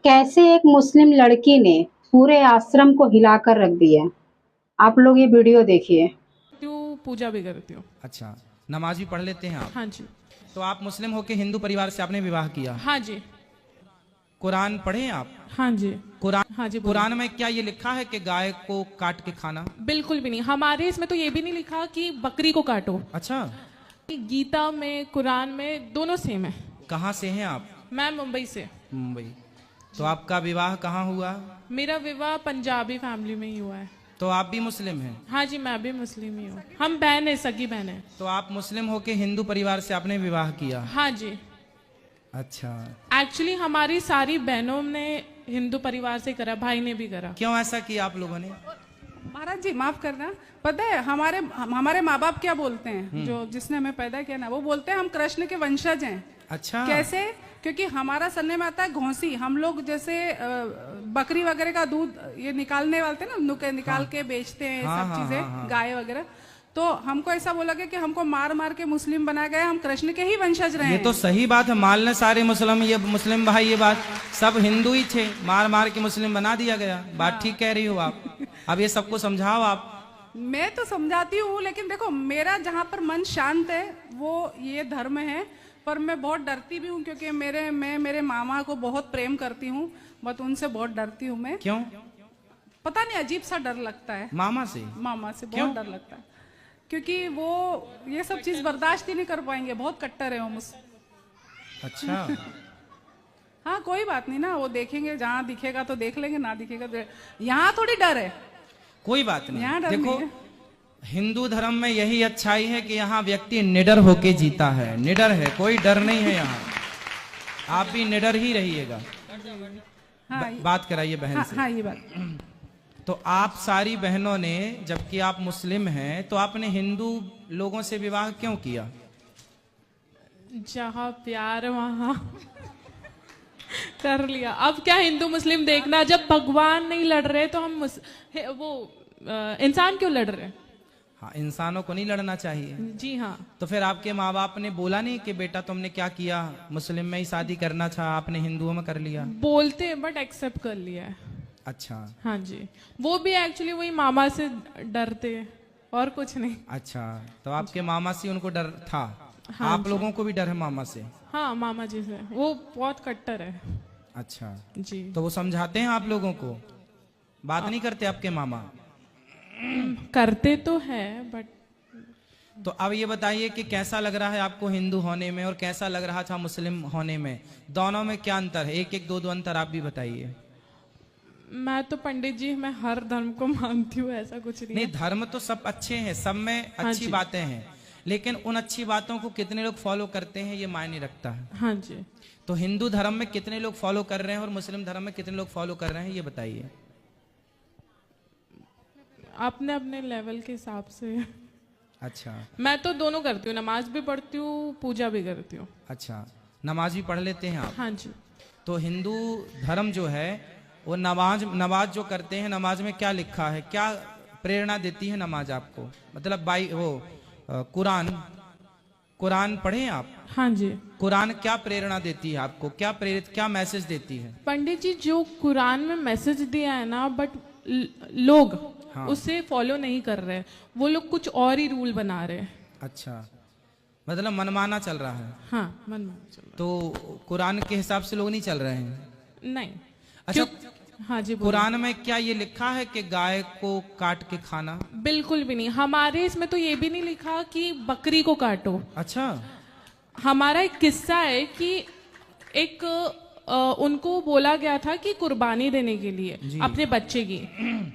कैसे एक मुस्लिम लड़की ने पूरे आश्रम को हिलाकर रख दिया। आप लोग ये वीडियो देखिए। हूँ, पूजा भी करती हूँ। अच्छा, नमाज भी पढ़ लेते हैं आप? हाँ जी। तो आप मुस्लिम होके हिंदू परिवार से आपने विवाह किया? हाँ जी। कुरान पढ़े हैं आप? हाँ जी। कुरान हाँ जी, बोलिए। कुरान में क्या ये लिखा है कि गाय को काट के खाना? बिल्कुल भी नहीं, हमारे इसमें तो ये भी नहीं लिखा कि बकरी को काटो। अच्छा, गीता में, कुरान में दोनों सेम है। कहाँ से हैं आप? मैं मुंबई से। मुंबई। तो आपका विवाह कहाँ हुआ? मेरा विवाह पंजाबी फैमिली में ही हुआ है। तो आप भी मुस्लिम हैं? हाँ जी, मैं भी मुस्लिम ही हूँ। हम बहन है, सगी बहन है। तो आप मुस्लिम होके हिंदू परिवार से आपने विवाह किया? हाँ जी। अच्छा, एक्चुअली हमारी सारी बहनों ने हिंदू परिवार से करा, भाई ने भी करा। क्यों ऐसा किया आप लोगों ने? महाराज जी माफ करना, पता है हमारे माँ बाप क्या बोलते हैं, जो जिसने हमें पैदा किया ना, वो बोलते हैं हम कृष्ण के वंशज हैं। अच्छा, कैसे? क्योंकि हमारा सरने में आता है घोंसी। हम लोग जैसे बकरी वगैरह का दूध ये निकालने वाले थे ना, नुके निकाल के बेचते हैं, हाँ, सब हाँ, चीजें, हाँ, हाँ। गाय वगैरह। तो हमको ऐसा बोला गया कि हमको मार मार के मुस्लिम बनाया गया, हम कृष्ण के ही वंशज रहे ये हैं। तो सही बात है। मालने सारे मुस्लिम, ये मुस्लिम भाई, ये बात सब हिंदू ही थे, मार मार के मुस्लिम बना दिया गया। बात ठीक कह रही हो आप। अब ये सबको समझाओ आप। मैं तो समझाती हूँ, लेकिन देखो मेरा जहाँ पर मन शांत है वो ये धर्म है। पर मैं बहुत डरती भी हूँ, क्योंकि मैं मेरे मामा को बहुत प्रेम करती हूँ, बट उनसे बहुत डरती हूँ मैं। क्यों? पता नहीं, अजीब सा डर लगता है। मामा से? मामा से क्यों? बहुत डर लगता है, क्योंकि वो ये सब चीज बर्दाश्त ही नहीं कर पाएंगे, बहुत कट्टर है वो मुझसे। अच्छा, हाँ कोई बात नहीं ना, वो देखेंगे, जहाँ दिखेगा तो देख लेंगे, ना दिखेगा तो। यहाँ थोड़ी डर है। कोई बात यहाँ नहीं। डर देखो, नहीं है। हिंदू धर्म में यही अच्छाई है कि यहाँ व्यक्ति निडर होके जीता है, निडर है, कोई डर नहीं है यहाँ। आप भी निडर ही रहिएगा। हाँ बात कराइए बहन हाँ, से। हाँ ये बात। तो आप सारी बहनों ने, जबकि आप मुस्लिम हैं, तो आपने हिंदू लोगों से विवाह क्यों किया? जहाँ प्यार वहाँ कर लिया। अब क्या हिंदू मुस्लिम देखना, जब भगवान नहीं लड़ रहे तो हम इंसान क्यों लड़ रहे हैं? हाँ, इंसानों को नहीं लड़ना चाहिए। जी हाँ। तो फिर आपके माँ बाप ने बोला नहीं कि बेटा तुमने क्या किया, मुस्लिम में ही शादी करना था, आपने हिंदुओं में कर लिया? बोलते हैं बट एक्सेप्ट कर लिया है। अच्छा, हाँ जी। वो भी एक्चुअली वही मामा से डरते हैं, और कुछ नहीं। अच्छा। तो आपके मामा से उनको डर था? हाँ आप जी। लोगों को भी डर है मामा से? हाँ, मामा जी से वो बहुत कट्टर है। अच्छा, जी। तो वो समझाते हैं आप लोगों को? बात नहीं करते आपके मामा? करते तो है बट। तो अब ये बताइए कि कैसा लग रहा है आपको हिंदू होने में और कैसा लग रहा था मुस्लिम होने में? दोनों में क्या अंतर है? एक एक दो दो अंतर आप भी बताइए। मैं तो पंडित जी, मैं हर धर्म को मानती हूँ, ऐसा कुछ नहीं नहीं, है। धर्म तो सब अच्छे हैं, सब में हाँ अच्छी जी। बातें हैं, लेकिन उन अच्छी बातों को कितने लोग फॉलो करते हैं ये मायने रखता है। हाँ जी। तो हिंदू धर्म में कितने लोग फॉलो कर रहे हैं और मुस्लिम धर्म में कितने लोग फॉलो कर रहे हैं ये बताइए। अपने अपने लेवल के हिसाब से। अच्छा, मैं तो दोनों करती हूँ, नमाज भी पढ़ती हूँ, पूजा भी करती हूँ। अच्छा। नमाज भी पढ़ लेते हैं आप? हाँ जी। तो हिंदू धर्म जो है वो नमाज जो करते हैं, नमाज में क्या लिखा है, क्या प्रेरणा देती है नमाज आपको? मतलब कुरान पढ़े हैं आप? हाँ जी। कुरान क्या प्रेरणा देती है आपको, क्या प्रेरित, क्या मैसेज देती है? पंडित जी, जो कुरान में मैसेज दिया है ना, बट लोग हाँ। उसे फॉलो नहीं कर रहे, वो लोग कुछ और ही रूल बना रहे हैं। अच्छा, मतलब मनमाना चल रहा है। हाँ, मन मान चल तो कुरान के हिसाब से लोग नहीं चल रहे हैं? रहा। नहीं। अच्छा, हाँ जी, बोलिए। कुरान में क्या ये लिखा है कि गाय को काट के खाना? बिल्कुल भी नहीं, हमारे इसमें तो ये भी नहीं लिखा कि बकरी को काटो। अच्छा, हमारा एक किस्सा है कि एक उनको बोला गया था कि कुर्बानी देने के लिए अपने बच्चे की।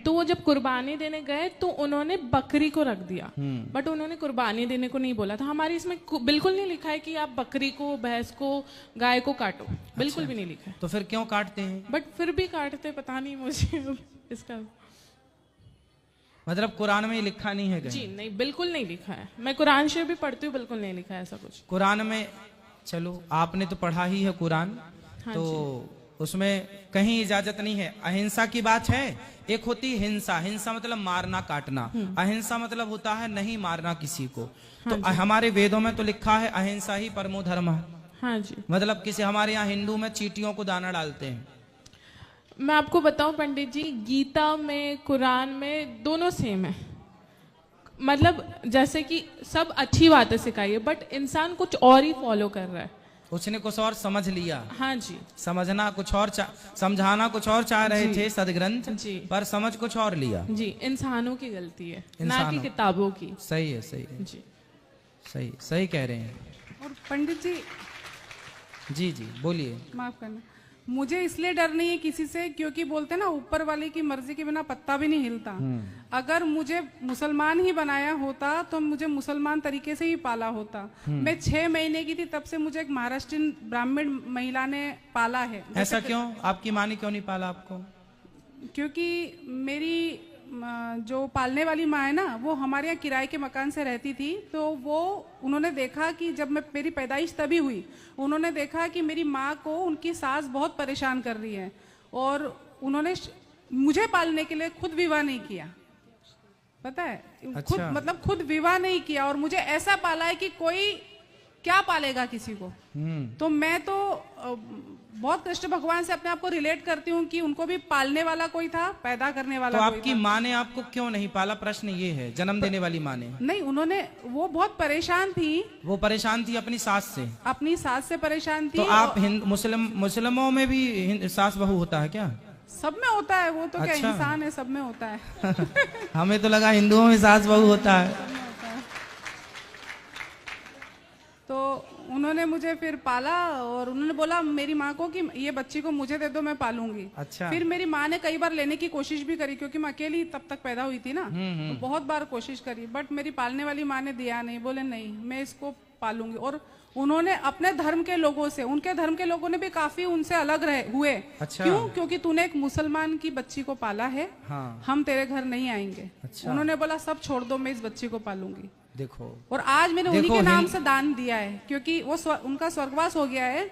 तो वो जब कुर्बानी देने गए तो उन्होंने बकरी को रख दिया, बट उन्होंने कुर्बानी देने को नहीं बोला था। हमारे इसमें बिल्कुल नहीं लिखा है कि आप बकरी को, भैंस को, गाय को काटो, बिल्कुल भी नहीं लिखा है। तो फिर क्यों काटते हैं? बट फिर भी काटते, पता नहीं मुझे इसका। मतलब कुरान में ये लिखा नहीं है कहीं? जी नहीं, बिल्कुल नहीं लिखा है। मैं कुरान शरीफ भी पढ़ती हूँ, बिल्कुल नहीं लिखा है ऐसा कुछ। कुरान में, चलो आपने तो पढ़ा ही है कुरान, हाँ तो उसमें कहीं इजाजत नहीं है। अहिंसा की बात है। एक होती है हिंसा, हिंसा मतलब मारना काटना, अहिंसा मतलब होता है नहीं मारना किसी को। तो हमारे वेदों में तो लिखा है अहिंसा ही परमो धर्म। हाँ जी। मतलब किसी, हमारे यहाँ हिंदू में चींटियों को दाना डालते हैं, मैं आपको बताऊं पंडित जी, गीता में, कुरान में दोनों सेम है। मतलब जैसे कि सब अच्छी बातें सिखाई है, बट इंसान कुछ और ही फॉलो कर रहा है। उसने कुछ और समझ लिया, हाँ जी, समझना कुछ और समझाना कुछ और चाह रहे थे सदग्रंथ, जी। पर समझ कुछ और लिया। जी, इंसानों की गलती है, ना इंसानों। कि किताबों की। सही है, सही है, जी, सही सही कह रहे हैं। और पंडित जी, जी जी बोलिए। माफ करना, मुझे इसलिए डर नहीं है किसी से, क्योंकि बोलते हैं ना, ऊपर वाले की मर्जी के बिना पत्ता भी नहीं हिलता। अगर मुझे मुसलमान ही बनाया होता तो मुझे मुसलमान तरीके से ही पाला होता। मैं 6 महीने की थी तब से मुझे एक महाराष्ट्रीयन ब्राह्मण महिला ने पाला है। ऐसा क्यों? आपकी माँ ने क्यों नहीं पाला आपको? क्योंकि मेरी जो पालने वाली माँ है ना, वो हमारे यहाँ किराए के मकान से रहती थी। तो वो उन्होंने देखा कि जब मेरी पैदाइश तभी हुई, उन्होंने देखा कि मेरी माँ को उनकी सास बहुत परेशान कर रही है, और उन्होंने मुझे पालने के लिए खुद विवाह नहीं किया। पता है, खुद अच्छा। मतलब खुद विवाह नहीं किया, और मुझे ऐसा पाला है कि कोई क्या पालेगा किसी को। तो मैं तो बहुत कृष्ण भगवान से अपने आप को रिलेट करती हूँ कि उनको भी पालने वाला कोई था, पैदा करने वाला तो कोई आपकी था। माँ ने आपको क्यों नहीं पाला? प्रश्न ये है, जन्म देने वाली माँ ने। नहीं, उन्होंने, वो बहुत परेशान थी, वो परेशान थी अपनी सास से। अपनी सास से परेशान थी। तो आप मुस्लिमों में भी सास बहू होता है क्या? सब में होता है, वो तो क्या अच्छा। इंसान है, सब में होता है। हमें तो लगा हिंदुओं में सास बहू होता है। तो उन्होंने मुझे फिर पाला, और उन्होंने बोला मेरी माँ को कि ये बच्ची को मुझे दे दो, मैं पालूंगी। अच्छा। फिर मेरी माँ ने कई बार लेने की कोशिश भी करी, क्योंकि मैं अकेली तब तक पैदा हुई थी ना, तो बहुत बार कोशिश करी, बट मेरी पालने वाली माँ ने दिया नहीं, बोले नहीं मैं इसको पालूंगी। और उन्होंने अपने धर्म के लोगों से, उनके धर्म के लोगों ने भी काफी उनसे अलग हुए। अच्छा। क्यों? क्योंकि तूने एक मुसलमान की बच्ची को पाला है, हाँ। हम तेरे घर नहीं आएंगे। अच्छा। उन्होंने बोला सब छोड़ दो, मैं इस बच्ची को पालूंगी। देखो, और आज मैंने उन्हीं देखो, के नाम से दान दिया है, क्योंकि वो उनका स्वर्गवास हो गया है।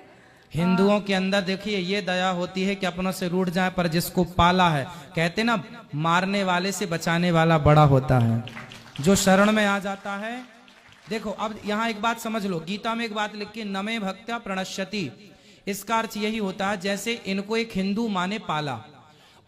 हिंदुओं के अंदर देखिए ये दया होती है कि अपनों से रूठ जाए, पर जिसको पाला है, कहते ना, मारने वाले से बचाने वाला बड़ा होता है, जो शरण में आ जाता है। देखो, अब यहाँ एक बात समझ लो, गीता में एक बात लिखी, नमे भक्त्या प्रणश्यति। इसका अर्थ यही होता है, जैसे इनको एक हिंदू माँ ने पाला,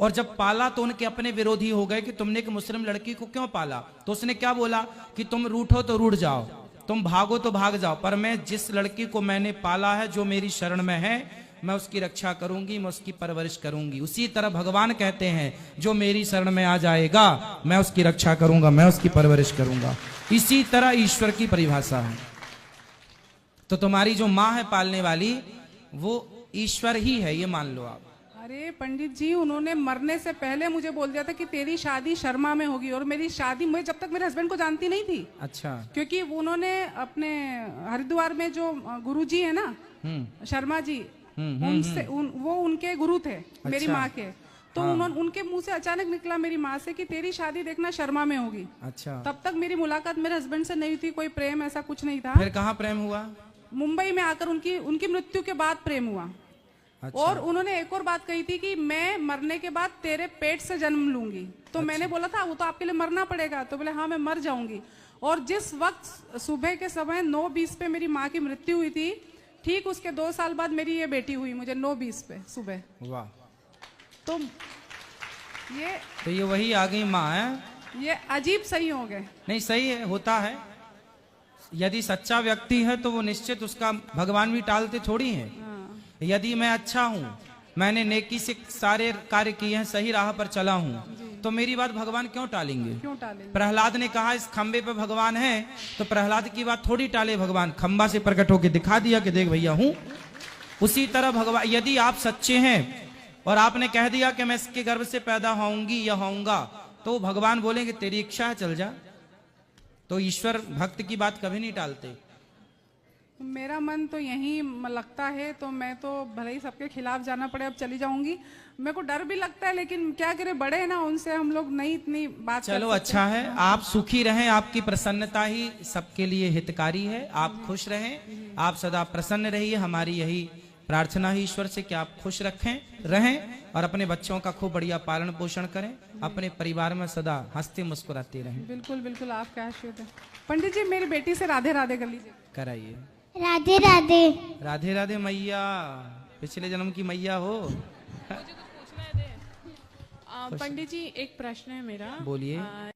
और जब पाला तो उनके अपने विरोधी हो गए कि तुमने एक मुस्लिम लड़की को क्यों पाला। तो उसने क्या बोला कि तुम रूठो तो रूठ जाओ, तुम भागो तो भाग जाओ, पर मैं जिस लड़की को मैंने पाला है, जो मेरी शरण में है, मैं उसकी रक्षा करूंगी, मैं उसकी परवरिश करूंगी। उसी तरह भगवान कहते हैं, जो मेरी शरण में आ जाएगा मैं उसकी रक्षा करूंगा, मैं उसकी परवरिश करूंगा। इसी तरह ईश्वर की परिभाषा है। तो तुम्हारी जो माँ है पालने वाली, वो ईश्वर ही है, ये मान लो आप। अरे पंडित जी, उन्होंने मरने से पहले मुझे बोल दिया था कि तेरी शादी शर्मा में होगी, और मेरी शादी मैं जब तक मेरे हस्बैंड को जानती नहीं थी। अच्छा। क्योंकि उन्होंने अपने हरिद्वार में जो गुरुजी है ना, शर्मा जी, उनसे वो उनके गुरु थे, मेरी माँ के। तो उन्होंने, उनके मुंह से अचानक निकला मेरी माँ से कि तेरी शादी देखना शर्मा में होगी। अच्छा। तब तक मेरी मुलाकात मेरे हस्बैंड से नहीं थी, कोई प्रेम ऐसा कुछ नहीं था। फिर कहाँ प्रेम हुआ? मुंबई में आकर उनकी मृत्यु के बाद प्रेम हुआ। अच्छा। और उन्होंने एक और बात कही थी कि मैं मरने के बाद तेरे पेट से जन्म लूंगी। तो मैंने बोला था वो तो आपके लिए मरना पड़ेगा। तो बोले हाँ मैं मर जाऊंगी। और जिस वक्त सुबह के समय 9:20 पे मेरी माँ की मृत्यु हुई थी, ठीक उसके 2 साल बाद मेरी ये बेटी हुई मुझे 9:20 पे सुबह। वाह। तो ये वही आ गई माँ है। ये अजीब संयोग है। नहीं, सही है, होता है। यदि सच्चा व्यक्ति है तो वो निश्चित उसका भगवान भी टालते थोड़ी है। यदि मैं अच्छा हूँ, मैंने नेकी से सारे कार्य किए हैं, सही राह पर चला हूँ, तो मेरी बात भगवान क्यों टालेंगे? क्यों टालेंगे? प्रहलाद ने कहा इस खंबे पे भगवान है, तो प्रहलाद की बात थोड़ी टाले भगवान। खंबा से प्रकट होकर दिखा दिया कि देख भैया हूँ। उसी तरह भगवान, यदि आप सच्चे हैं और आपने कह दिया कि मैं इसके गर्भ से पैदा होऊंगी या होऊंगा, तो भगवान बोलेंगे तेरी इच्छा है, चल जा। तो ईश्वर भक्त की बात कभी नहीं टालते। मेरा मन तो यही लगता है, तो मैं तो भले ही सबके खिलाफ जाना पड़े अब चली जाऊंगी। मेरे को डर भी लगता है, लेकिन क्या करें, बड़े हैं ना, उनसे हम लोग नहीं इतनी बात चलो कर अच्छा है, आप सुखी रहें, आपकी प्रसन्नता ही सबके लिए हितकारी है। आप खुश रहें, आप सदा प्रसन्न रहिए। हमारी यही प्रार्थना है ईश्वर से कि आप खुश रहें और अपने बच्चों का खूब बढ़िया पालन पोषण करें, अपने परिवार में सदा हंसते मुस्कुराते रहें। बिल्कुल बिल्कुल, आपका आशीर्वाद है। पंडित जी मेरी बेटी से राधे राधे कर लीजिए। कराइए। राधे राधे। राधे राधे मैया, पिछले जन्म की मैया हो। मुझे कुछ पूछना है दे। पंडित जी एक प्रश्न है मेरा। बोलिए।